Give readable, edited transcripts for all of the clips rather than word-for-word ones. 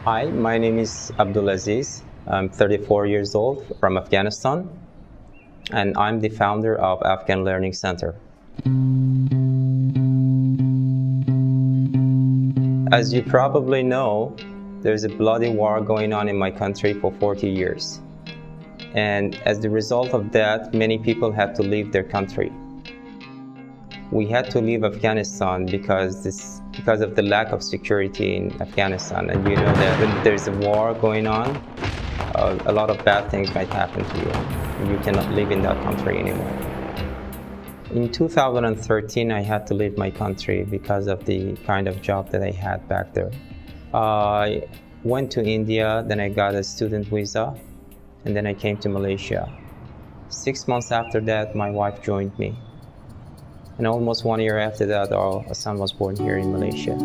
Hi, my name is Aziz. I'm 34 years old from Afghanistan, and I'm the founder of Afghan Learning Center. As you probably know, there's a bloody war going on in my country for 40 years. And as the result of that, many people had to leave their country. We had to leave Afghanistan because of the lack of security in Afghanistan. And you know that when there's a war going on, a lot of bad things might happen to you. And you cannot live in that country anymore. In 2013, I had to leave my country because of the kind of job that I had back there. I went to India, then I got a student visa, and then I came to Malaysia. 6 months after that, my wife joined me. And almost 1 year after that, our son was born here in Malaysia.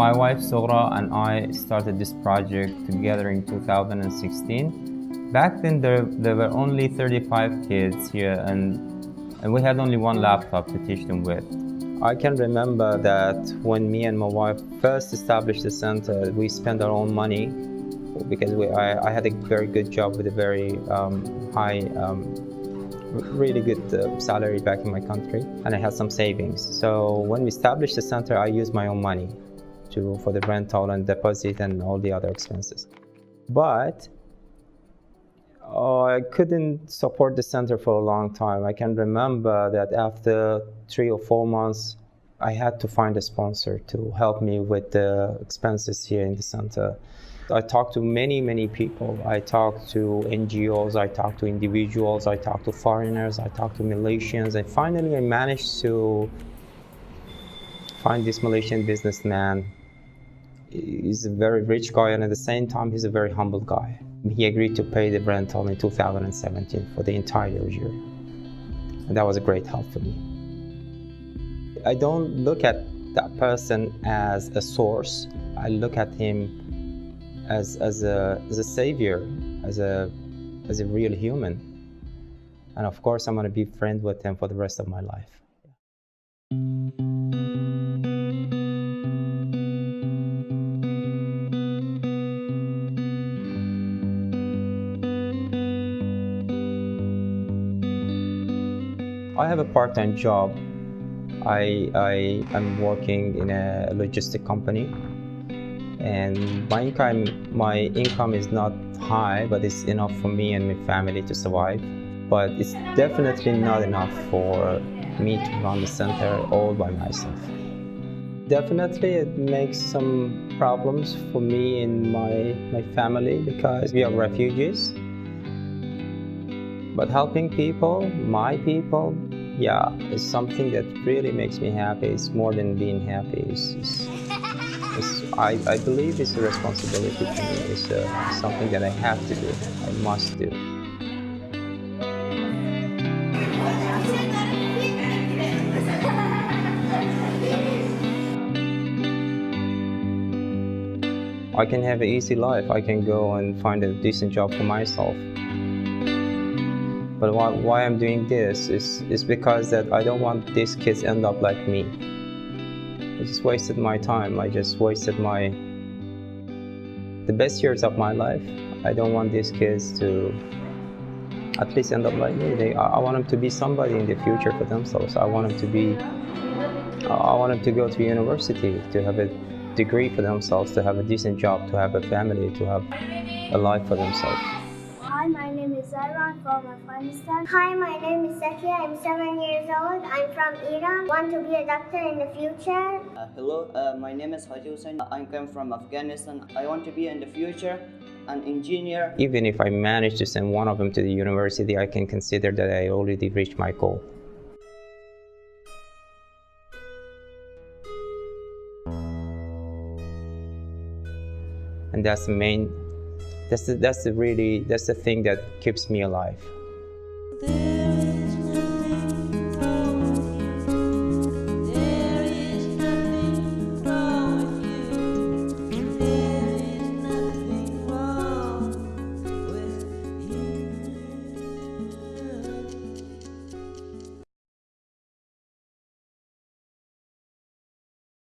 My wife Sora and I started this project together in 2016. Back then, there were only 35 kids here, and we had only one laptop to teach them with. I can remember that when me and my wife first established the center, we spent our own money because I had a very good job with a very high really good salary back in my country, and I had some savings. So when we established the center, I used my own money for the rental and deposit and all the other expenses. But I couldn't support the center for a long time. I can remember that after 3 or 4 months, I had to find a sponsor to help me with the expenses here in the center. I talked to many people. I talked to NGOs, I talked to individuals, I talked to foreigners, I talked to Malaysians, and finally I managed to find this Malaysian businessman. He's a very rich guy, and at the same time he's a very humble guy. He agreed to pay the rental in 2017 for the entire year, and that was a great help for me. I don't look at that person as a source. I look at him as a savior, as a real human. And of course, I'm going to be friends with him for the rest of my life. I have a part-time job. I am working in a logistic company. And my income is not high, but it's enough for me and my family to survive. But it's definitely not enough for me to run the center all by myself. Definitely it makes some problems for me and my family because we are refugees. But helping people, my people, yeah, is something that really makes me happy. It's more than being happy. I believe it's a responsibility to me. It's something that I have to do, I must do. I can have an easy life. I can go and find a decent job for myself. But why I'm doing this is because that I don't want these kids to end up like me. I just wasted my time. I just wasted the best years of my life. I don't want these kids to at least end up like me. I want them to be somebody in the future for themselves. I want them to go to university, to have a degree for themselves, to have a decent job, to have a family, to have a life for themselves. Hi, my name is Iran from Afghanistan. Hi, my name is Zakia. I'm 7 years old. I'm from Iran. Want to be a doctor in the future. Hello, my name is Haji Hussain. I come from Afghanistan. I want to be in the future an engineer. Even if I manage to send one of them to the university, I can consider that I already reached my goal. And that's the thing that keeps me alive.